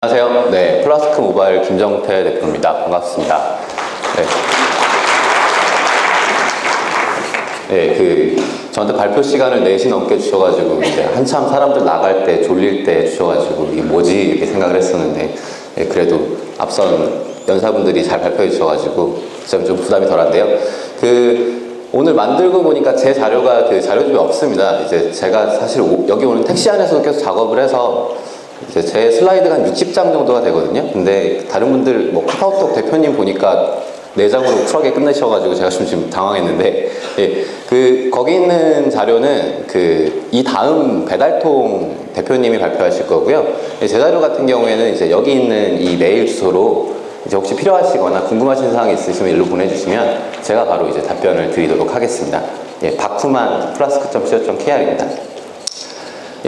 안녕하세요. 네, 플라스크 모바일 김정태 대표입니다. 반갑습니다. 저한테 발표 시간을 4시 넘게 주셔가지고, 이제 한참 사람들 나갈 때, 졸릴 때 주셔가지고, 이게 뭐지? 이렇게 생각을 했었는데, 그래도 앞선 연사분들이 잘 발표해 주셔가지고, 좀 부담이 덜한데요. 오늘 만들고 보니까 제 자료가 자료집에 없습니다. 이제 제가 사실 여기 오는 택시 안에서도 계속 작업을 해서, 이제 제 슬라이드가 한 60장 정도가 되거든요. 근데 다른 분들, 카카오톡 대표님 보니까 4장으로 쿨하게 끝내셔가지고 제가 좀 지금 당황했는데, 거기 있는 자료는 이 다음 배달통 대표님이 발표하실 거고요. 제 자료 같은 경우에는 이제 여기 있는 이 메일 주소로 이제 혹시 필요하시거나 궁금하신 사항이 있으시면 일로 보내주시면 제가 바로 이제 답변을 드리도록 하겠습니다. bakuman-플라스크.co.kr입니다.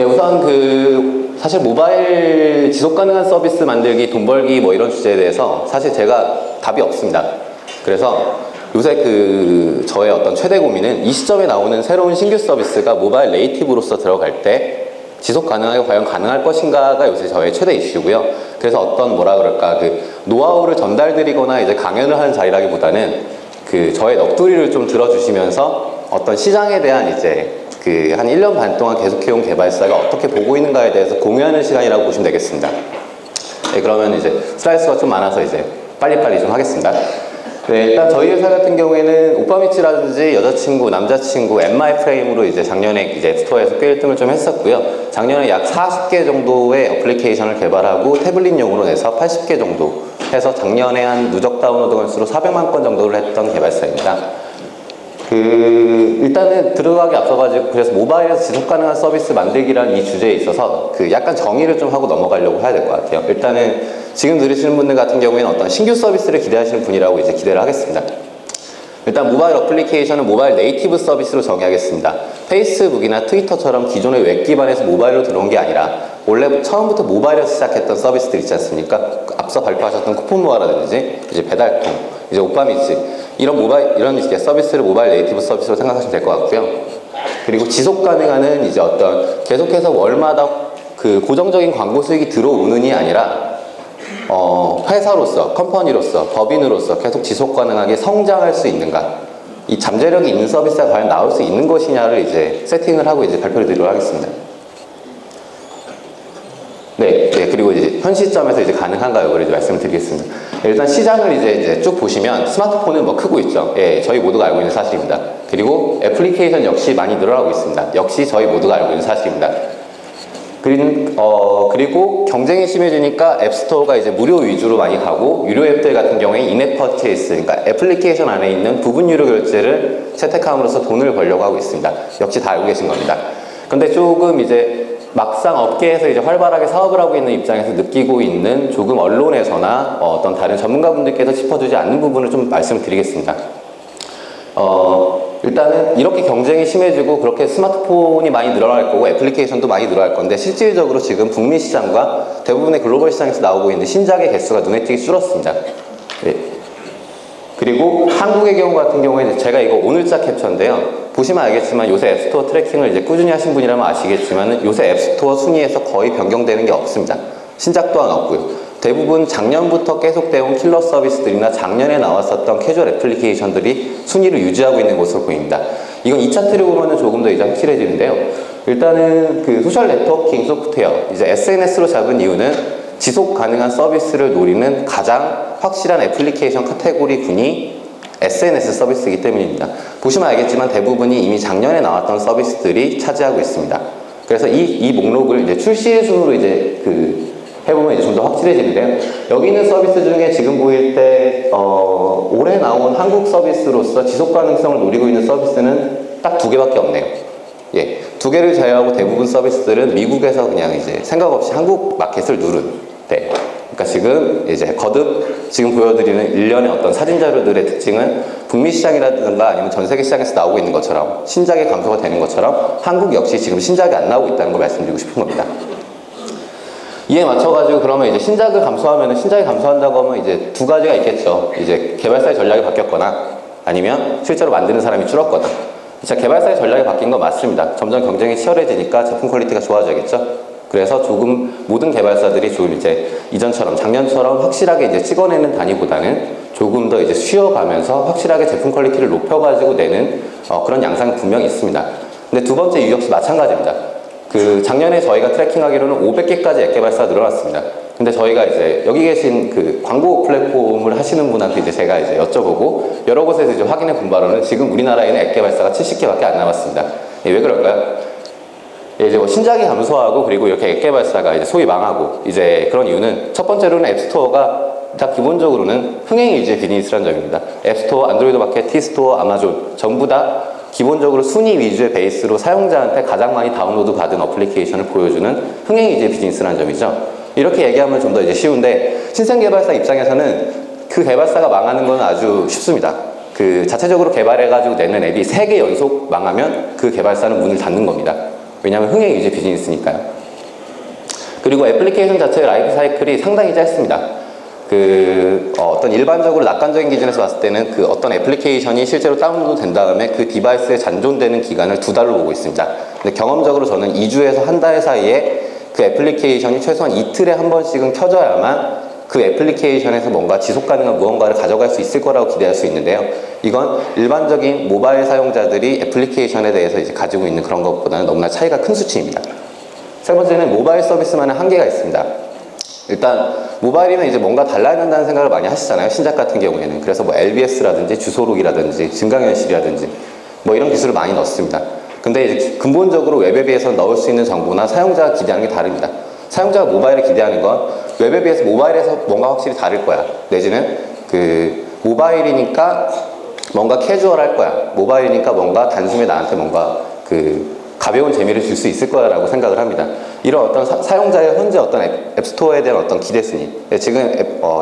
우선 사실 모바일 지속 가능한 서비스 만들기, 돈 벌기 이런 주제에 대해서 사실 제가 답이 없습니다. 그래서 요새 저의 어떤 최대 고민은 이 시점에 나오는 새로운 신규 서비스가 모바일 네이티브로서 들어갈 때 지속 가능하게 과연 가능할 것인가가 요새 저의 최대 이슈고요. 그래서 어떤 노하우를 전달드리거나 이제 강연을 하는 자리라기보다는 저의 넋두리를 좀 들어주시면서 어떤 시장에 대한 이제 한 1년 반 동안 계속해온 개발사가 어떻게 보고 있는가에 대해서 공유하는 시간이라고 보시면 되겠습니다. 그러면 이제 슬라이드가 좀 많아서 이제 빨리빨리 좀 하겠습니다. 일단 저희 회사 같은 경우에는 오빠미치라든지 여자친구, 남자친구, 엠마이 프레임으로 이제 작년에 이제 앱스토어에서 꽤 1등을 좀 했었고요. 작년에 약 40개 정도의 어플리케이션을 개발하고 태블릿용으로 내서 80개 정도 해서 작년에 한 누적 다운로드 건수로 400만 건 정도를 했던 개발사입니다. 일단은 들어가기 앞서가지고 그래서 모바일에서 지속 가능한 서비스 만들기라는 이 주제에 있어서 약간 정의를 좀 하고 넘어가려고 해야 될 것 같아요. 일단은 지금 들으시는 분들 같은 경우에는 어떤 신규 서비스를 기대하시는 분이라고 이제 기대를 하겠습니다. 일단 모바일 어플리케이션은 모바일 네이티브 서비스로 정의하겠습니다. 페이스북이나 트위터처럼 기존의 웹 기반에서 모바일로 들어온 게 아니라 원래 처음부터 모바일에서 시작했던 서비스들 있지 않습니까? 앞서 발표하셨던 쿠폰모아라든지 이제 배달통, 이제 오빠미치 이런 이제 서비스를 모바일 네이티브 서비스로 생각하시면 될 것 같고요. 그리고 지속 가능한 이제 어떤 계속해서 월마다 고정적인 광고 수익이 들어오는이 아니라 회사로서, 컴퍼니로서, 법인으로서 계속 지속 가능하게 성장할 수 있는가, 이 잠재력이 있는 서비스가 과연 나올 수 있는 것이냐를 이제 세팅을 하고 이제 발표를 드리도록 하겠습니다. 그리고 이제 현 시점에서 이제 가능한가 여부를 이제 말씀을 드리겠습니다. 일단 시장을 이제 쭉 보시면 스마트폰은 크고 있죠. 저희 모두가 알고 있는 사실입니다. 그리고 애플리케이션 역시 많이 늘어나고 있습니다. 역시 저희 모두가 알고 있는 사실입니다. 그리고 경쟁이 심해지니까 앱스토어가 이제 무료 위주로 많이 가고, 유료 앱들 같은 경우에 인앱 퍼체이스, 그러니까 애플리케이션 안에 있는 부분 유료 결제를 채택함으로써 돈을 벌려고 하고 있습니다. 역시 다 알고 계신 겁니다. 근데 조금 이제 막상 업계에서 이제 활발하게 사업을 하고 있는 입장에서 느끼고 있는 조금 언론에서나 어떤 다른 전문가분들께서 짚어주지 않는 부분을 좀 말씀드리겠습니다. 일단은 이렇게 경쟁이 심해지고 그렇게 스마트폰이 많이 늘어날 거고 애플리케이션도 많이 늘어날 건데, 실질적으로 지금 북미 시장과 대부분의 글로벌 시장에서 나오고 있는 신작의 개수가 눈에 띄게 줄었습니다. 그리고 한국의 경우 같은 경우에는 제가 이거 오늘자 캡처인데요. 보시면 알겠지만 요새 앱스토어 트래킹을 이제 꾸준히 하신 분이라면 아시겠지만 요새 앱스토어 순위에서 거의 변경되는 게 없습니다. 신작 또한 없고요. 대부분 작년부터 계속되어 온 킬러 서비스들이나 작년에 나왔었던 캐주얼 애플리케이션들이 순위를 유지하고 있는 것으로 보입니다. 이건 이 차트를 보면 조금 더 이제 확실해지는데요. 일단은 소셜 네트워킹 소프트웨어, 이제 SNS로 잡은 이유는 지속 가능한 서비스를 노리는 가장 확실한 애플리케이션 카테고리군이 SNS 서비스이기 때문입니다. 보시면 알겠지만 대부분이 이미 작년에 나왔던 서비스들이 차지하고 있습니다. 그래서 이 목록을 이제 출시 순으로 이제 해보면 이제 좀 더 확실해지는데요. 여기 있는 서비스 중에 지금 보일 때 올해 나온 한국 서비스로서 지속 가능성을 노리고 있는 서비스는 딱 2개밖에 없네요. 2개를 제외하고 대부분 서비스들은 미국에서 그냥 이제 생각 없이 한국 마켓을 누른. 그러니까 지금 이제 거듭 지금 보여드리는 일련의 어떤 사진 자료들의 특징은 북미 시장이라든가 아니면 전 세계 시장에서 나오고 있는 것처럼 신작의 감소가 되는 것처럼 한국 역시 지금 신작이 안 나오고 있다는 걸 말씀드리고 싶은 겁니다. 이에 맞춰가지고 그러면 이제 신작이 감소한다고 하면 이제 2가지가 있겠죠. 이제 개발사의 전략이 바뀌었거나 아니면 실제로 만드는 사람이 줄었거나. 자, 개발사의 전략이 바뀐 건 맞습니다. 점점 경쟁이 치열해지니까 제품 퀄리티가 좋아져야겠죠. 그래서 조금 모든 개발사들이 좀 이제 이전처럼 작년처럼 확실하게 이제 찍어내는 단위보다는 조금 더 이제 쉬어가면서 확실하게 제품 퀄리티를 높여가지고 내는 그런 양상이 분명히 있습니다. 근데 두 번째 이유 역시 마찬가지입니다. 그 작년에 저희가 트래킹하기로는 500개까지 앱 개발사가 늘어났습니다. 근데 저희가 이제 여기 계신 그 광고 플랫폼을 하시는 분한테 이제 제가 이제 여쭤보고 여러 곳에서 이제 확인해 본 바로는 지금 우리나라에는 앱 개발사가 70개밖에 안 남았습니다. 왜 그럴까요? 이제 뭐 신작이 감소하고 그리고 이렇게 앱 개발사가 이제 소위 망하고 이제 그런 이유는 첫 번째로는 앱스토어가 다 기본적으로는 흥행 위주의 비즈니스라는 점입니다. 앱스토어, 안드로이드 마켓, 티스토어, 아마존 전부 다 기본적으로 순위 위주의 베이스로 사용자한테 가장 많이 다운로드 받은 어플리케이션을 보여주는 흥행 위주의 비즈니스라는 점이죠. 이렇게 얘기하면 좀 더 이제 쉬운데 신생 개발사 입장에서는 그 개발사가 망하는 건 아주 쉽습니다. 그 자체적으로 개발해가지고 내는 앱이 3개 연속 망하면 그 개발사는 문을 닫는 겁니다. 왜냐하면 흥행 위주의 비즈니스니까요. 그리고 애플리케이션 자체의 라이프 사이클이 상당히 짧습니다. 어떤 일반적으로 낙관적인 기준에서 봤을 때는 그 어떤 애플리케이션이 실제로 다운로드 된 다음에 그 디바이스에 잔존되는 기간을 2달로 보고 있습니다. 근데 경험적으로 저는 2주에서 한 달 사이에 그 애플리케이션이 최소한 이틀에 한 번씩은 켜져야만 그 애플리케이션에서 뭔가 지속 가능한 무언가를 가져갈 수 있을 거라고 기대할 수 있는데요. 이건 일반적인 모바일 사용자들이 애플리케이션에 대해서 이제 가지고 있는 그런 것보다는 너무나 차이가 큰 수치입니다. 세 번째는 모바일 서비스만의 한계가 있습니다. 일단 모바일이면 이제 뭔가 달라야 된다는 생각을 많이 하시잖아요. 신작 같은 경우에는. 그래서 뭐 LBS라든지 주소록이라든지 증강현실이라든지 뭐 이런 기술을 많이 넣습니다. 근데 이제 근본적으로 웹에 비해서 넣을 수 있는 정보나 사용자가 기대하는 게 다릅니다. 사용자가 모바일을 기대하는 건 웹에 비해서 모바일에서 뭔가 확실히 다를 거야. 내지는 모바일이니까 뭔가 캐주얼할 거야. 모바일이니까 뭔가 단숨에 나한테 뭔가 가벼운 재미를 줄 수 있을 거야 라고 생각을 합니다. 이런 어떤 사용자의 현재 어떤 앱스토어에 대한 어떤 기대 순위, 지금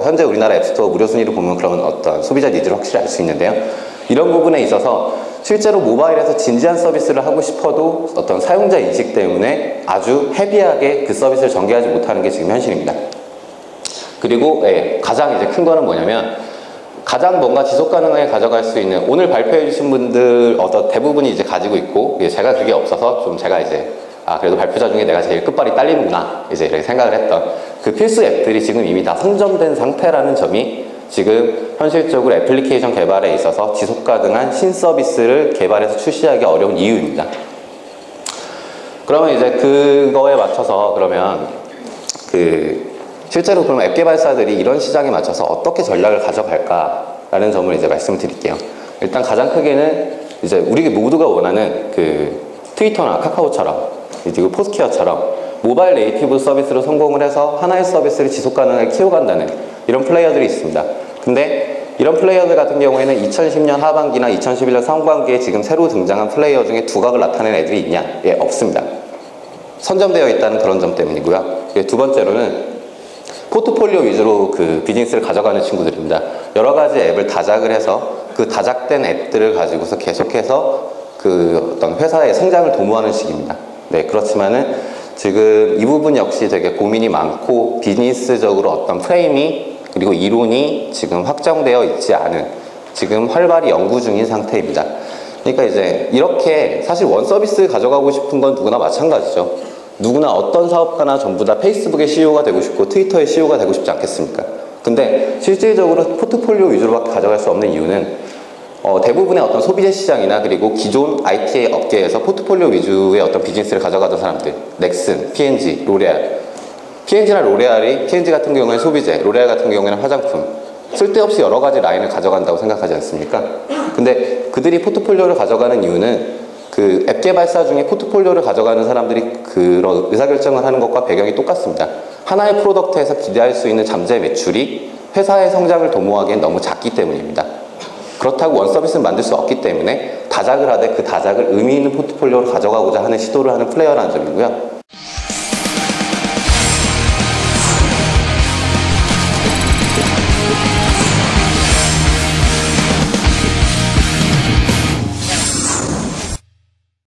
현재 우리나라 앱스토어 무료 순위를 보면 그런 어떤 소비자 니즈를 확실히 알 수 있는데요. 이런 부분에 있어서 실제로 모바일에서 진지한 서비스를 하고 싶어도 어떤 사용자 인식 때문에 아주 헤비하게 그 서비스를 전개하지 못하는 게 지금 현실입니다. 그리고 가장 이제 큰 거는 뭐냐면 가장 뭔가 지속 가능하게 가져갈 수 있는 오늘 발표해 주신 분들 대부분이 이제 가지고 있고 제가 그게 없어서 좀 제가 이제 그래도 발표자 중에 내가 제일 끝발이 딸리는구나 이제 이렇게 생각을 했던 그 필수 앱들이 지금 이미 다 선점된 상태라는 점이 지금 현실적으로 애플리케이션 개발에 있어서 지속 가능한 신서비스를 개발해서 출시하기 어려운 이유입니다. 그러면 이제 그거에 맞춰서 그러면 실제로 그럼 앱 개발사들이 이런 시장에 맞춰서 어떻게 전략을 가져갈까라는 점을 이제 말씀드릴게요. 일단 가장 크게는 이제 우리 모두가 원하는 트위터나 카카오처럼 그리고 포스케어처럼 모바일 네이티브 서비스로 성공을 해서 하나의 서비스를 지속 가능하게 키워간다는 이런 플레이어들이 있습니다. 근데 이런 플레이어들 같은 경우에는 2010년 하반기나 2011년 상반기에 지금 새로 등장한 플레이어 중에 두각을 나타낸 애들이 있냐? 없습니다. 선점되어 있다는 그런 점 때문이고요. 두 번째로는 포트폴리오 위주로 비즈니스를 가져가는 친구들입니다. 여러 가지 앱을 다작을 해서 그 다작된 앱들을 가지고서 계속해서 어떤 회사의 성장을 도모하는 식입니다. 그렇지만은 지금 이 부분 역시 되게 고민이 많고 비즈니스적으로 어떤 프레임이 그리고 이론이 지금 확정되어 있지 않은 지금 활발히 연구 중인 상태입니다. 그러니까 이제 이렇게 사실 원 서비스 가져가고 싶은 건 누구나 마찬가지죠. 누구나 어떤 사업가나 전부 다 페이스북의 CEO가 되고 싶고 트위터의 CEO가 되고 싶지 않겠습니까? 근데 실질적으로 포트폴리오 위주로밖에 가져갈 수 없는 이유는 대부분의 어떤 소비재 시장이나 그리고 기존 IT 업계에서 포트폴리오 위주의 어떤 비즈니스를 가져가던 사람들 넥슨, P&G, 로레알 P&G나 로레알이 P&G 같은 경우에는 소비재, 로레알 같은 경우에는 화장품 쓸데없이 여러 가지 라인을 가져간다고 생각하지 않습니까? 근데 그들이 포트폴리오를 가져가는 이유는 앱 개발사 중에 포트폴리오를 가져가는 사람들이 그런 의사결정을 하는 것과 배경이 똑같습니다. 하나의 프로덕트에서 기대할 수 있는 잠재 매출이 회사의 성장을 도모하기엔 너무 작기 때문입니다. 그렇다고 원 서비스를 만들 수 없기 때문에 다작을 하되 그 다작을 의미 있는 포트폴리오로 가져가고자 하는 시도를 하는 플레이어라는 점이고요.